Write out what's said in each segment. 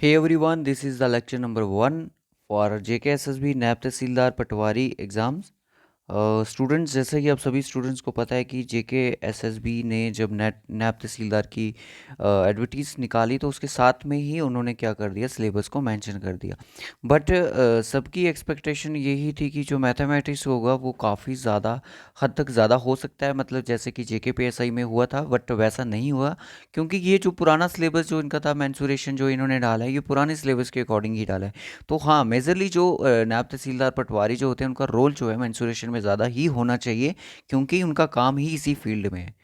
Hey everyone, this is the lecture number 1 for JKSSB नैब तहसीलदार पटवारी एग्ज़ाम्स। स्टूडेंट्स, जैसे कि आप सभी स्टूडेंट्स को पता है कि JKSSB ने जब नैब तहसीलदार की एडवर्टीज़ निकाली तो उसके साथ में ही उन्होंने क्या कर दिया, सिलेबस को मेंशन कर दिया। बट सबकी एक्सपेक्टेशन यही थी कि जो मैथमेटिक्स होगा वो काफ़ी ज़्यादा हद तक ज़्यादा हो सकता है, मतलब जैसे कि JKPSI में हुआ था, बट वैसा नहीं हुआ क्योंकि ये जो पुराना सिलेबस जो इनका था, मेंसुरेशन जो इन्होंने डाला है, ये पुराने सिलेबस के अकॉर्डिंग ही डाला है। तो हाँ, मेजरली जो नायब तहसीलदार पटवारी जो होते हैं उनका रोल जो है मेंसुरेशन में ज़्यादा ही होना चाहिए, क्योंकि उनका काम ही इसी फील्ड में है।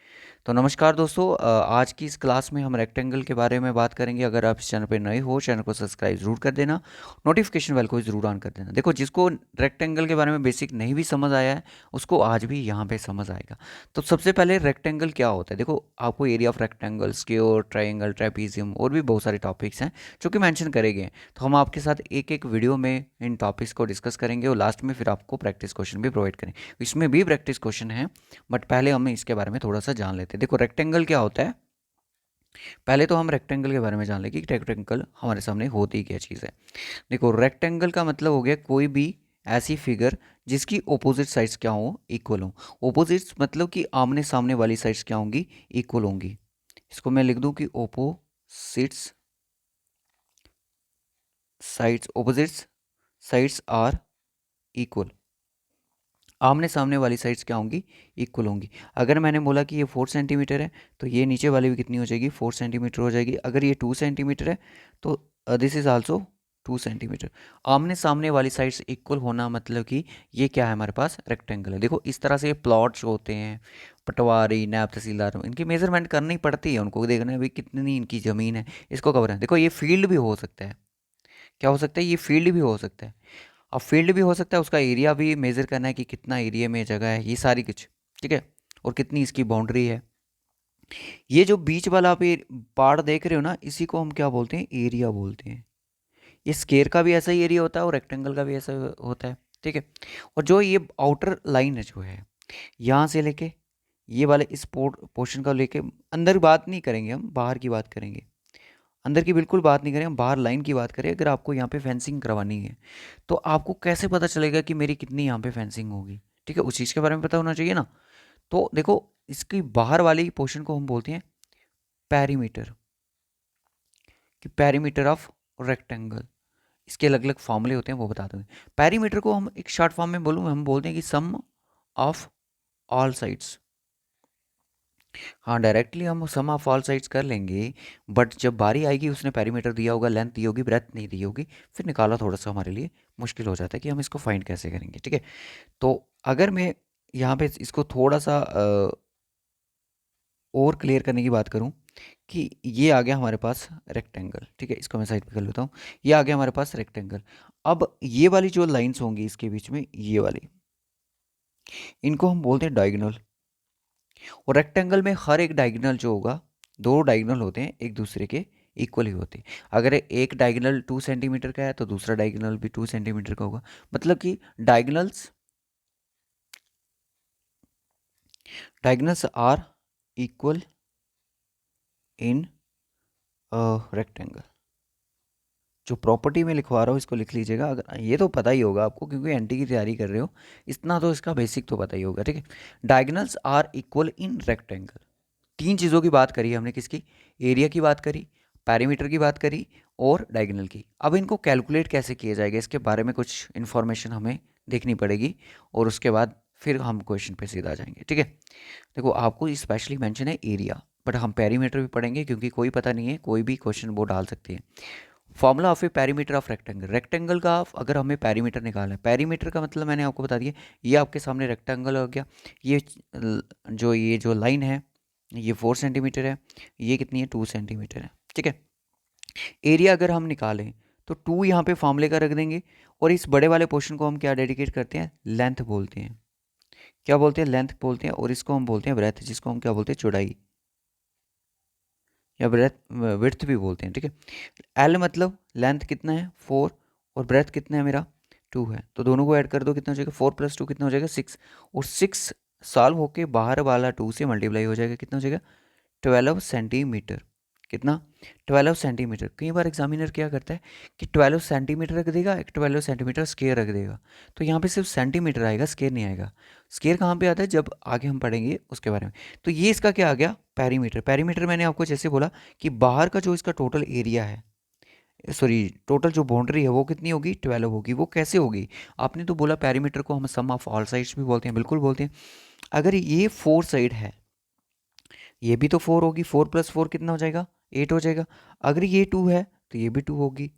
तो नमस्कार दोस्तों, आज की इस क्लास में हम रेक्टेंगल के बारे में बात करेंगे। अगर आप इस चैनल पर नए हो, चैनल को सब्सक्राइब जरूर कर देना, नोटिफिकेशन बेल को जरूर ऑन कर देना। देखो, जिसको रेक्टेंगल के बारे में बेसिक नहीं भी समझ आया है उसको आज भी यहाँ पे समझ आएगा। तो सबसे पहले रेक्टेंगल क्या होता है, देखो आपको area of rectangle, square, triangle, trapezium और भी बहुत सारे टॉपिक्स हैं जो कि मेंशन करे गए हैं। तो हम आपके साथ एक एक वीडियो में इन टॉपिक्स को डिस्कस करेंगे और लास्ट में फिर आपको प्रैक्टिस क्वेश्चन भी प्रोवाइड करें। इसमें भी प्रैक्टिस क्वेश्चन है, बट पहले हम इसके बारे में थोड़ा सा जान लेते हैं। देखो, रेक्टेंगल क्या होता है, पहले तो हम रेक्टेंगल के बारे में जान लेंगे कि रेक्टेंगल हमारे सामने होती क्या चीज़ है। देखो, रेक्टेंगल का मतलब हो गया कोई भी ऐसी फिगर जिसकी ओपोजिट साइड्स क्या हो, इक्वल हो। ओपोजिट्स मतलब कि आमने सामने वाली साइड्स क्या होंगी, इक्वल होंगी। इसको मैं लिख दूं कि ओपोजिट्स साइड्स आर इक्वल। आमने सामने वाली साइड्स क्या होंगी, इक्वल होंगी। अगर मैंने बोला कि ये 4 सेंटीमीटर है तो ये नीचे वाली भी कितनी हो जाएगी, 4 सेंटीमीटर हो जाएगी। अगर ये 2 सेंटीमीटर है तो दिस इज आल्सो 2 सेंटीमीटर। आमने सामने वाली साइड्स इक्वल होना मतलब कि ये क्या है, हमारे पास रेक्टेंगल है। देखो, इस तरह से ये प्लॉट्स होते हैं, पटवारी, नायब तहसीलदार, इनकी मेजरमेंट करनी पड़ती है, उनको देखना है भाई कितनी इनकी ज़मीन है, इसको कवर है। देखो, ये फील्ड भी हो सकता है, क्या हो सकता है, ये फील्ड भी हो सकता है। अब फील्ड भी हो सकता है, उसका एरिया भी मेज़र करना है कि कितना एरिया में जगह है, ये सारी कुछ, ठीक है, और कितनी इसकी बाउंड्री है। ये जो बीच वाला आप ये पार्ट देख रहे हो ना, इसी को हम क्या बोलते हैं, एरिया बोलते हैं। ये स्केयर का भी ऐसा ही एरिया होता है और रेक्टेंगल का भी ऐसा होता है, ठीक है। और जो ये आउटर लाइन है जो है, यहाँ से लेके ये वाले इस पोर्शन का लेके, अंदर बात नहीं करेंगे, हम बाहर की बात करेंगे। अंदर की बिल्कुल बात नहीं करें, हम बाहर लाइन की बात करें। अगर आपको यहाँ पे फेंसिंग करवानी है तो आपको कैसे पता चलेगा कि मेरी कितनी यहाँ पे फेंसिंग होगी, ठीक है, उस चीज़ के बारे में पता होना चाहिए ना। तो देखो, इसकी बाहर वाली पोर्शन को हम बोलते हैं पेरीमीटर, कि पेरीमीटर ऑफ रेक्टेंगल। इसके अलग अलग फॉर्मूले होते हैं, वो बता दूंगे। पेरीमीटर को हम एक शॉर्ट फॉर्म में बोलूँ, हम बोलते हैं कि सम ऑफ ऑल साइड्स। हाँ, डायरेक्टली हम सम ऑफ ऑल साइड्स कर लेंगे, बट जब बारी आएगी, उसने पेरीमीटर दिया होगा, लेंथ दी होगी, ब्रेथ नहीं दी होगी, फिर निकाला थोड़ा सा हमारे लिए मुश्किल हो जाता है कि हम इसको फाइंड कैसे करेंगे, ठीक है। तो अगर मैं यहाँ पे इसको थोड़ा सा और क्लियर करने की बात करूँ कि ये आ गया हमारे पास रेक्टेंगल, ठीक है, इसको मैं साइड पे कर लेता हूँ। ये आ गया हमारे पास रेक्टेंगल। अब ये वाली जो लाइंस होंगी इसके बीच में, ये वाली, इनको हम बोलते हैं डायगोनल। और रेक्टेंगल में हर एक डायगोनल जो होगा, दो डायगोनल होते हैं एक दूसरे के इक्वल ही होते हैं। अगर एक डायगोनल 2 सेंटीमीटर का है तो दूसरा डायगोनल भी 2 सेंटीमीटर का होगा। मतलब कि diagonals are equal in rectangle. जो प्रॉपर्टी में लिखवा रहा हूँ इसको लिख लीजिएगा। अगर ये तो पता ही होगा आपको, क्योंकि एनटी की तैयारी कर रहे हो, इतना तो इसका बेसिक तो पता ही होगा, ठीक है। Diagonals are equal in rectangle. तीन चीज़ों की बात करी हमने, किसकी, एरिया की बात करी, पैरीमीटर की बात करी और डायगोनल की। अब इनको कैलकुलेट कैसे किया जाएगा, इसके बारे में कुछ इन्फॉर्मेशन हमें देखनी पड़ेगी और उसके बाद फिर हम क्वेश्चन पे सीधा जाएंगे, ठीक है। देखो, आपको स्पेशली मेंशन है एरिया, बट हम पैरीमीटर भी पढ़ेंगे क्योंकि कोई पता नहीं है, कोई भी क्वेश्चन वो डाल सकते हैं। Formula of A perimeter of rectangle, rectangle का अगर हमें पैरीमीटर निकालना है, पैरीमीटर का मतलब मैंने आपको बता दिया, ये आपके सामने रेक्टेंगल हो गया। ये जो लाइन है, ये 4 सेंटीमीटर है, ये कितनी है, 2 सेंटीमीटर है, ठीक है। एरिया अगर हम निकालें तो 2 यहाँ पे फॉर्मूले का रख देंगे, और इस बड़े वाले पोर्शन को हम क्या डेडिकेट करते हैं, लेंथ बोलते हैं। क्या बोलते हैं, लेंथ बोलते हैं। और इसको हम बोलते हैं ब्रेथ, जिसको हम क्या बोलते हैं, चौड़ाई, या ब्रेथ विड्थ भी बोलते हैं, ठीक है। एल मतलब लेंथ कितना है, 4, और ब्रेथ कितना है मेरा, 2 है। तो दोनों को ऐड कर दो, कितना हो जाएगा, 4 + 2 कितना हो जाएगा, 6। और 6 सॉल्व होके बाहर वाला 2 से मल्टीप्लाई हो जाएगा, कितना हो जाएगा, 12 सेंटीमीटर। कितना 12 सेंटीमीटर। कई बार एग्जामिनर क्या करता है कि 12 सेंटीमीटर रख देगा, एक 12 सेंटीमीटर स्केयर रख देगा, तो यहाँ पे सिर्फ सेंटीमीटर आएगा, स्केयर नहीं आएगा। स्केयर कहाँ पे आता है, जब आगे हम पढ़ेंगे उसके बारे में। तो ये इसका क्या आ गया, पेरीमीटर। पेरीमीटर मैंने आपको जैसे बोला कि बाहर का जो इसका टोटल एरिया है, सॉरी टोटल जो बाउंड्री है वो कितनी होगी, 12 होगी। वो कैसे होगी, आपने तो बोला पेरीमीटर को हम सम ऑफ ऑल साइड्स भी बोलते हैं, बिल्कुल बोलते हैं। अगर ये 4 साइड है, ये भी तो 4 होगी, 4 + 4 कितना हो जाएगा, 8 हो जाएगा। अगर ये 2 है तो ये भी 2 होगी।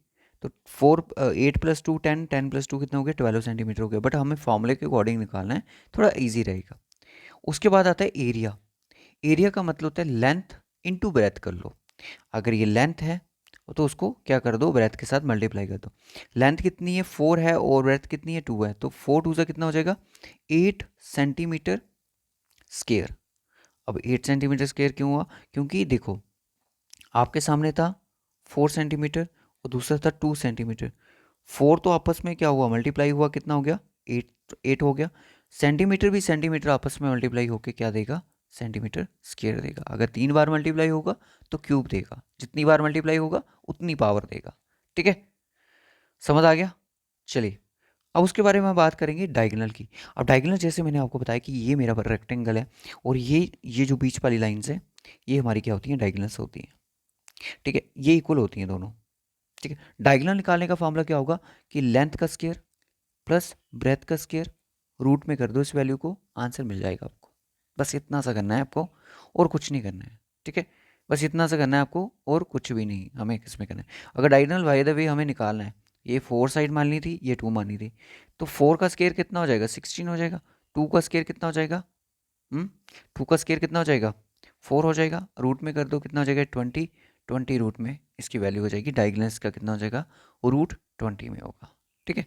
तो 8 + 2 10, 10 + 2 कितना हो गया, 12 सेंटीमीटर हो गया। बट हमें फॉर्मूले के अकॉर्डिंग निकालना है, थोड़ा ईजी रहेगा। उसके बाद आता है एरिया। एरिया का मतलब होता है लेंथ इंटू ब्रेथ कर लो। अगर ये लेंथ है तो उसको क्या कर दो, ब्रेथ के साथ मल्टीप्लाई कर दो। लेंथ कितनी है, 4 है, और ब्रेथ कितनी है, 2 है, तो 4 2 से कितना हो जाएगा, 8 सेंटीमीटर स्केयर। अब 8 सेंटीमीटर स्केयर क्यों हुआ, क्योंकि देखो आपके सामने था 4 सेंटीमीटर और दूसरा था 2 सेंटीमीटर। 4 तो आपस में क्या हुआ, मल्टीप्लाई हुआ, कितना हो गया, 8 हो गया। सेंटीमीटर भी सेंटीमीटर आपस में मल्टीप्लाई होके क्या देगा, सेंटीमीटर स्क्वायर देगा। अगर 3 बार मल्टीप्लाई होगा तो क्यूब देगा, जितनी बार मल्टीप्लाई होगा उतनी पावर देगा। ठीक है, समझ आ गया। चलिए अब उसके बारे में बात करेंगे डायगोनल की। अब डायगोनल जैसे मैंने आपको बताया कि ये मेरा रेक्टेंगल है, और ये जो बीच वाली लाइन्स है ये हमारी क्या होती हैं, डायगोनल्स होती हैं। ठीक है, ये इक्वल होती हैं दोनों। ठीक है, डायगोनल निकालने का फॉर्मूला क्या होगा कि लेंथ का स्क्वायर प्लस ब्रेथ का स्क्वायर, रूट में कर दो इस वैल्यू को, आंसर मिल जाएगा आपको। बस इतना सा करना है आपको, और कुछ नहीं करना है। ठीक है, बस इतना सा करना है आपको, और कुछ भी नहीं हमें किसमें करना है। अगर डायगोनल बाय द वे हमें निकालना है, ये 4 साइड माननी थी, ये 2 माननी थी, तो 4 का स्क्वायर कितना हो जाएगा, 16 हो जाएगा। 2 का स्क्वायर कितना हो जाएगा, 2 का स्क्वायर कितना हो जाएगा, 4 हो जाएगा। रूट में कर दो, कितना हो जाएगा, 20। 20 रूट में इसकी वैल्यू हो जाएगी, डायगोनल्स का कितना हो जाएगा, रूट 20 में होगा। ठीक है,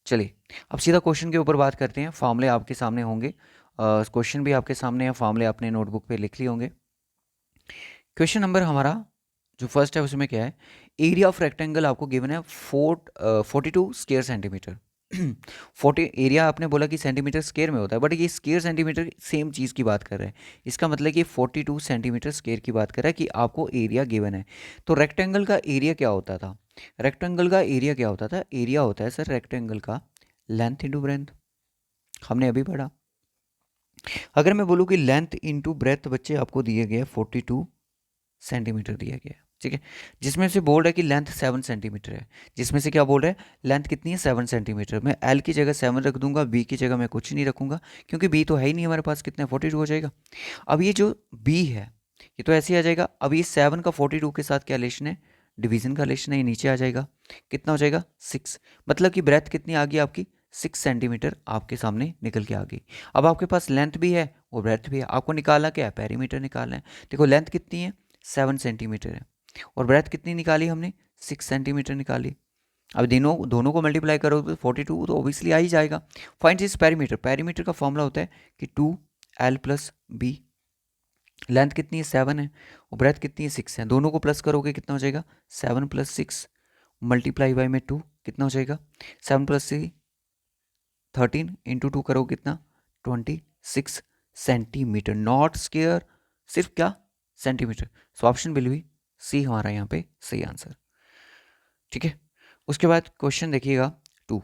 चलिए अब सीधा क्वेश्चन के ऊपर बात करते हैं। फॉर्मूले आपके सामने होंगे, क्वेश्चन भी आपके सामने है, फॉर्मूले आपने नोटबुक पे लिख लिए होंगे। क्वेश्चन नंबर हमारा जो फर्स्ट है उसमें क्या है, एरिया ऑफ रेक्टेंगल आपको गिवन है 42 स्क्वायर सेंटीमीटर। 40 एरिया आपने बोला कि सेंटीमीटर स्क्वायर में होता है, बट ये स्क्वायर सेंटीमीटर सेम चीज़ की बात कर रहे हैं। इसका मतलब कि 42 सेंटीमीटर स्क्वायर की बात कर रहा है कि आपको एरिया गिवन है। तो रेक्टेंगल का एरिया क्या होता था, रेक्टेंगल का एरिया क्या होता था, एरिया होता है सर रेक्टेंगल का लेंथ इंटू ब्रेथ, हमने अभी पढ़ा। अगर मैं बोलूँ कि लेंथ इंटू ब्रेथ बच्चे आपको दिए गए 42 सेंटीमीटर दिया गया है। ठीक है, जिसमें से बोल रहा है कि लेंथ 7 सेंटीमीटर है, जिसमें से क्या बोल रहा है, लेंथ कितनी है, 7 सेंटीमीटर। मैं एल की जगह 7 रख दूंगा, बी की जगह मैं कुछ नहीं रखूंगा, क्योंकि बी तो है ही नहीं हमारे पास, कितना 42 हो जाएगा। अब ये जो बी है ये तो ऐसे ही आ जाएगा। अब ये 7 का 42 के साथ क्या रिलेशन है, डिवीजन का रिलेशन है, ये नीचे आ जाएगा, कितना हो जाएगा 6। मतलब कि ब्रेथ कितनी आ गई आपकी, 6 सेंटीमीटर आपके सामने निकल के आ गई। अब आपके पास लेंथ भी है और ब्रेथ भी है, आपको निकालना क्या है, पेरीमीटर निकालना है। देखो लेंथ कितनी है, 7 सेंटीमीटर है, और ब्रेथ कितनी निकाली हमने, 6 सेंटीमीटर निकाली। अब दोनों दोनों को मल्टीप्लाई करो तो 42 तो ऑब्वियसली आ ही जाएगा। फाइंड दिस पेरीमीटर, पेरीमीटर का फॉर्मूला होता है कि 2l + b। लेंथ कितनी है, 7 है, और ब्रेथ कितनी है, 6 है। दोनों को प्लस करोगे कितना हो जाएगा, 7 + 6 मल्टीप्लाई बाई में 2 कितना हो जाएगा, 7 + 3 13 इंटू 2 करो कितना, 26 सेंटीमीटर, नॉट स्क्वायर, सिर्फ क्या, centimetre. So option will be C हमारा यहाँ पे सही आंसर। ठीक है, उसके बाद क्वेश्चन देखिएगा 2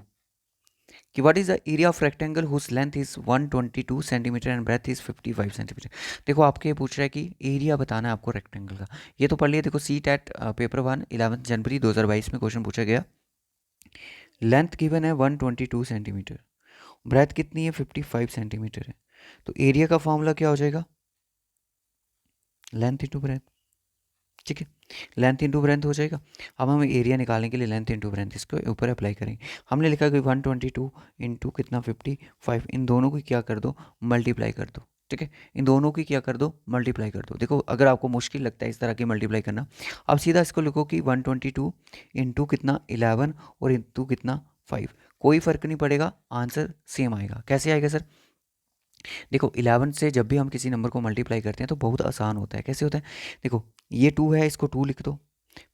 कि what is the area of rectangle whose length is 122 centimetre and breadth is 55 centimetre. देखो आपके पूछ रहा है कि एरिया बताना है आपको रेक्टेंगल का। ये तो पढ़ लिया, देखो सी टेट पेपर 1 11 जनवरी 2022 में क्वेश्चन पूछा गया। लेंथ गिवन है 122 सेंटीमीटर, ब्रेथ कितनी है, 55 सेंटीमीटर है। तो एरिया का फॉर्मूला क्या हो जाएगा, लेंथ इंटू ब्रेथ। ठीक है, लेंथ इंटू ब्रेथ हो जाएगा। अब हम एरिया निकालने के लिए लेंथ इंटू ब्रेथ इसको ऊपर अप्लाई करेंगे। हमने लिखा कि 122 इंटू कितना 55, इन दोनों की क्या कर दो, मल्टीप्लाई कर दो। ठीक है, इन दोनों की क्या कर दो, मल्टीप्लाई कर दो। देखो अगर आपको मुश्किल लगता है इस तरह की मल्टीप्लाई करना, अब सीधा इसको लिखो कि 122 इंटू कितना 11 और इंटू कितना 5, कोई फ़र्क नहीं पड़ेगा, आंसर सेम आएगा। कैसे आएगा सर, देखो 11 से जब भी हम किसी नंबर को मल्टीप्लाई करते हैं तो बहुत आसान होता है। कैसे होता है, देखो ये 2 है, इसको 2 लिख दो,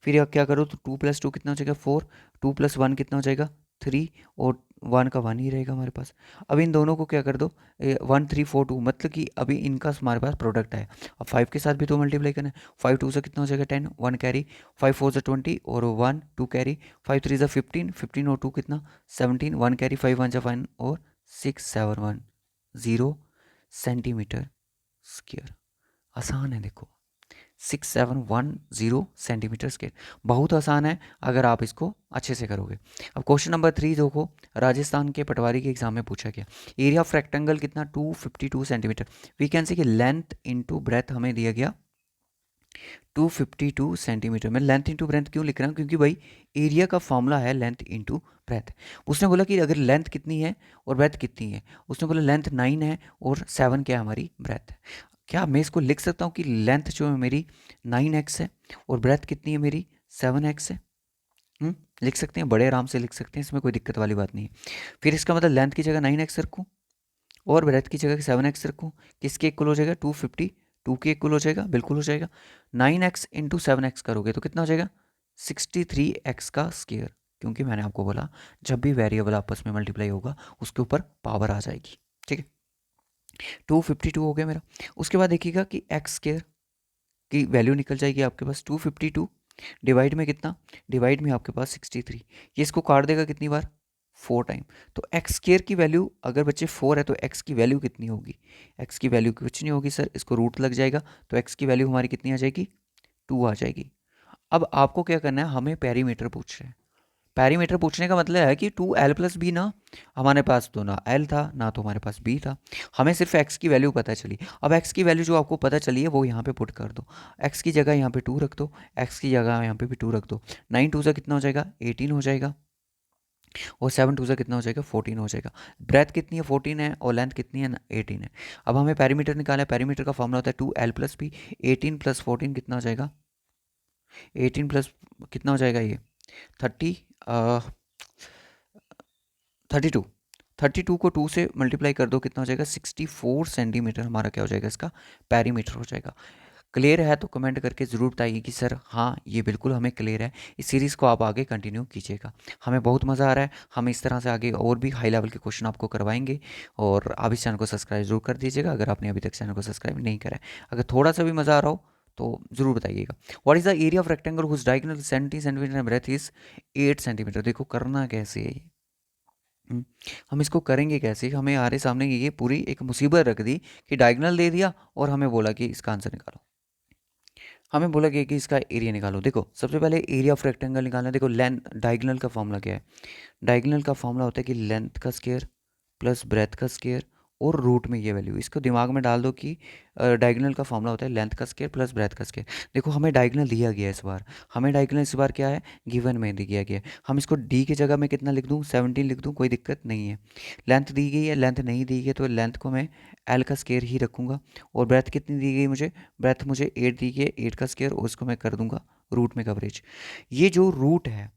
फिर आप क्या करो तो 2 + 2 कितना हो जाएगा 4, 2 + 1 कितना हो जाएगा 3 और 1 का 1 ही रहेगा हमारे पास। अब इन दोनों को क्या कर दो 1 3 4 2, मतलब कि अभी इनका हमारे पास प्रोडक्ट है। अब 5 के साथ भी तो मल्टीप्लाई करना है। 5 2 से कितना हो जाएगा 10, 1 कैरी, 5 4 से 20 और 1 2 कैरी, 5 3 से 15, 15 और 2 कितना 17, 1 कैरी, 5 1 से 5 और 6 7 1 0 सेंटीमीटर स्क्वायर। आसान है देखो, 6710 सेंटीमीटर स्क्वायर, बहुत आसान है अगर आप इसको अच्छे से करोगे। अब क्वेश्चन नंबर 3 देखो, राजस्थान के पटवारी के एग्जाम में पूछा गया। एरिया ऑफ रेक्टेंगल कितना 252 सेंटीमीटर। वी कैन सी कि लेंथ इनटू ब्रेथ हमें दिया गया 252 सेंटीमीटर। मैं लेंथ इंटू ब्रेथ क्यों लिख रहा हूँ, क्योंकि भाई एरिया का फॉर्मूला है लेंथ इंटू ब्रेथ। उसने बोला कि अगर लेंथ कितनी है और ब्रेथ कितनी है, उसने बोला लेंथ 9 है और 7 क्या है हमारी ब्रेथ है। क्या मैं इसको लिख सकता हूँ कि लेंथ जो है मेरी 9x है और ब्रेथ कितनी है मेरी 7x है। लिख सकते हैं, बड़े आराम से लिख सकते हैं, इसमें कोई दिक्कत वाली बात नहीं है। फिर इसका मतलब लेंथ की जगह 9x रखूँ और ब्रेथ की जगह 7x रखूँ, किसके इक्वल हो जाएगा 252 के इक्वल हो जाएगा, बिल्कुल हो जाएगा। 9x इंटू 7x करोगे तो कितना हो जाएगा 63x का स्क्वायर, क्योंकि मैंने आपको बोला जब भी वेरिएबल आपस में मल्टीप्लाई होगा उसके ऊपर पावर आ जाएगी। ठीक है, 252 हो गया मेरा। उसके बाद देखिएगा कि एक्स स्क्वायर की वैल्यू निकल जाएगी आपके पास 252 डिवाइड में कितना, डिवाइड में आपके पास 63, ये इसको काट देगा कितनी बार 4 टाइम। तो एक्स स्क्वायर की वैल्यू अगर बच्चे 4 है तो एक्स की वैल्यू कितनी होगी, एक्स की वैल्यू कुछ नहीं होगी सर, इसको रूट लग जाएगा तो एक्स की वैल्यू हमारी कितनी आ जाएगी 2 आ जाएगी। अब आपको क्या करना है, हमें पेरीमीटर पूछ रहे हैं। पेरीमीटर पूछने का मतलब है कि 2l+b ना, हमारे पास तो ना l था ना तो हमारे पास b था, हमें सिर्फ x की वैल्यू पता चली। अब x की वैल्यू जो आपको पता चली है वो यहाँ पे पुट कर दो, x की जगह यहाँ पे 2 रख दो, x की जगह यहाँ पे भी 2 रख दो। 9 2 से कितना हो जाएगा 18 हो जाएगा और 7 2 से कितना हो जाएगा 14 हो जाएगा। ब्रेथ कितनी है 14 है और लेंथ कितनी है 18 है। अब हमें पेरीमीटर निकाला है, पेरीमीटर का फॉर्मूला होता है 2l+b, 18 + 14 कितना हो जाएगा 18 प्लस कितना हो जाएगा ये 30 32, 32 को 2 से मल्टीप्लाई कर दो कितना हो जाएगा 64 सेंटीमीटर हमारा क्या हो जाएगा इसका पेरीमीटर हो जाएगा। क्लियर है तो कमेंट करके ज़रूर बताइए कि सर हाँ ये बिल्कुल हमें क्लियर है। इस सीरीज़ को आप आगे कंटिन्यू कीजिएगा, हमें बहुत मज़ा आ रहा है। हम इस तरह से आगे और भी हाई लेवल के क्वेश्चन आपको करवाएंगे और आप इस चैनल को सब्सक्राइब जरूर कर दीजिएगा अगर आपने अभी तक चैनल को सब्सक्राइब नहीं करा है। अगर थोड़ा सा भी मज़ा आ रहा हो तो ज़रूर बताइएगा। What is the area of rectangle whose diagonal 70 centimetre and breadth is 8 centimetre. देखो करना कैसे है ये, हम इसको करेंगे कैसे, हमें आरे सामने ये पूरी एक मुसीबत रख दी कि डायगोनल दे दिया और हमें बोला कि इसका आंसर निकालो, हमें बोला गया कि इसका एरिया निकालो। देखो सबसे पहले एरिया ऑफ रेक्टेंगल निकालना है। देखो लेंथ, डायगोनल का फॉर्मूला क्या है, डायगोनल का फॉर्मूला होता है कि लेंथ का स्क्वायर प्लस ब्रेथ का स्क्वायर और रूट में ये वैल्यू, इसको दिमाग में डाल दो कि डायगोनल का फॉर्मूला होता है लेंथ का स्क्वायर प्लस ब्रेथ का स्क्वायर। देखो हमें डायगोनल दिया गया है इस बार, हमें डायगोनल इस बार क्या है गिवन में दिया गया है। हम इसको डी की जगह में कितना लिख दूँ 17 लिख दूँ, कोई दिक्कत नहीं है। लेंथ दी गई है, लेंथ नहीं दी गई तो लेंथ को मैं एल का स्क्वायर ही रखूँगा। और ब्रेथ कितनी दी गई मुझे, ब्रेथ मुझे 8 दी गई है, 8 का स्क्वायर और उसको मैं कर दूंगा रूट में कवरेज। ये जो रूट है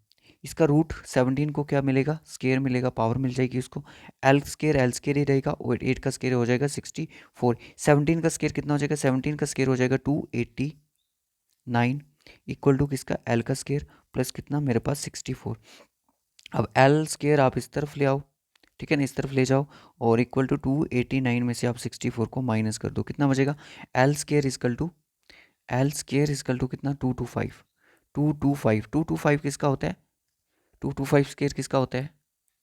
इसका रूट 17 को क्या मिलेगा स्केयर मिलेगा, पावर मिल जाएगी उसको, एल स्केयर ही रहेगा और 8 का स्केयर हो जाएगा 64। 17 का स्केयर कितना हो जाएगा, 17 का स्केयर हो जाएगा 289 इक्वल टू किसका एल का स्केयर प्लस कितना मेरे पास 64। अब एल स्केयर आप इस तरफ ले आओ, ठीक है ना, इस तरफ ले जाओ और इक्वल टू 289 में से आप 64 को माइनस कर दो, कितना बचेगा एल स्केयर इजकल टू कितना 225, 225 किसका होता है 225 स्केयर किसका होता है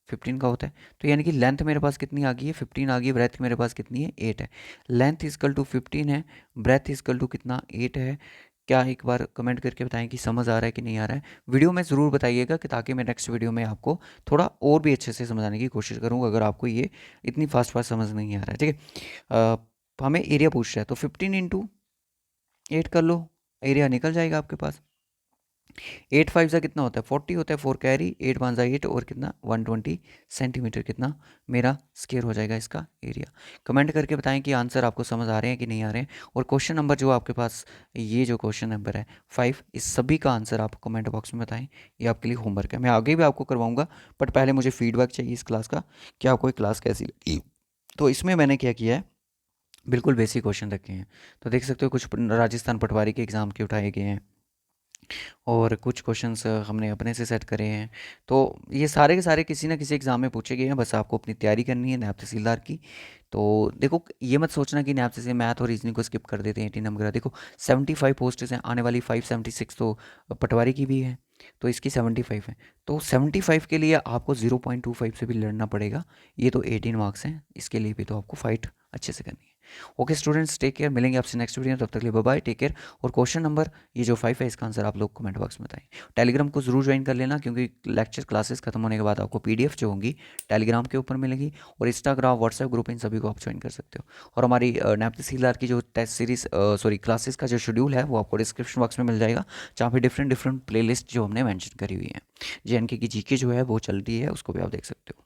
15 का होता है। तो यानी कि लेंथ मेरे पास कितनी आ गई है 15 आ गई है, ब्रेथ मेरे पास कितनी है 8 है। लेंथ इजकल टू 15 है, ब्रेथ इजकल टू कितना 8 है। क्या एक बार कमेंट करके बताएं कि समझ आ रहा है कि नहीं आ रहा है। वीडियो में ज़रूर बताइएगा कि ताकि मैं नेक्स्ट वीडियो में आपको थोड़ा और भी अच्छे से समझाने की कोशिश करूँगा अगर आपको ये इतनी फास्ट फास्ट समझ नहीं आ रहा है। ठीक है, हमें एरिया पूछ रहा है तो 15 इंटू 8 कर लो, एरिया निकल जाएगा आपके पास। 8 5 का कितना होता है 40 होता है, 4 कैरी 8 5 8 और कितना 120 सेंटीमीटर कितना मेरा स्क्वायर हो जाएगा इसका एरिया। कमेंट करके बताएं कि आंसर आपको समझ आ रहे हैं कि नहीं आ रहे हैं। और क्वेश्चन नंबर जो आपके पास ये जो क्वेश्चन नंबर है 5, इस सभी का आंसर आप कमेंट बॉक्स में बताएं, ये आपके लिए होमवर्क है। मैं आगे भी आपको करवाऊंगा बट पहले मुझे फीडबैक चाहिए इस क्लास का कि आपको ये क्लास कैसी लगी। तो इसमें मैंने क्या किया है, बिल्कुल बेसिक क्वेश्चन रखे हैं। तो देख सकते हो कुछ राजस्थान पटवारी के एग्ज़ाम के उठाए गए हैं, और कुछ क्वेश्चंस हमने अपने से सेट करे हैं। तो ये सारे के सारे किसी ना किसी एग्ज़ाम में पूछे गए हैं, बस आपको अपनी तैयारी करनी है नायब तहसीलदार की। तो देखो ये मत सोचना कि नायब तहसील मैथ और रीजनिंग को स्किप कर देते हैं 18 नंबर का। देखो 75 पोस्टें हैं आने वाली, 576 तो पटवारी की भी है, तो इसकी 75 है। तो 75 के लिए आपको 0.25 से भी लड़ना पड़ेगा। ये तो 18 मार्क्स हैं, इसके लिए भी तो आपको फाइट अच्छे से करनी है। ओके स्टूडेंट्स, टेक केयर, मिलेंगे आपसे नेक्स्ट वीडियो, तब तक के लिए बाय बाय, टेक केयर। और क्वेश्चन नंबर ये जो 5 है इसका आंसर आप लोग कमेंट बॉक्स में बताएं। टेलीग्राम को ज़रूर ज्वाइन कर लेना, क्योंकि लेक्चर क्लासेस खत्म होने के बाद आपको पीडीएफ जो होंगी टेलीग्राम के ऊपर मिलेगी, और इंस्टाग्राम व्हाट्सएप ग्रुप इन सभी को आप ज्वाइन कर सकते हो। और हमारी नायब तहसीलदार की जो टेस्ट सीरीज सॉरी क्लासेस का जो शेड्यूल है वो आपको डिस्क्रिप्शन बॉक्स में मिल जाएगा, जहाँ पे डिफरेंट डिफरेंट प्लेलिस्ट जो हमने मेंशन करी हुई है। जेएनके की जीके जो है वो चल रही है, उसको भी आप देख सकते हो।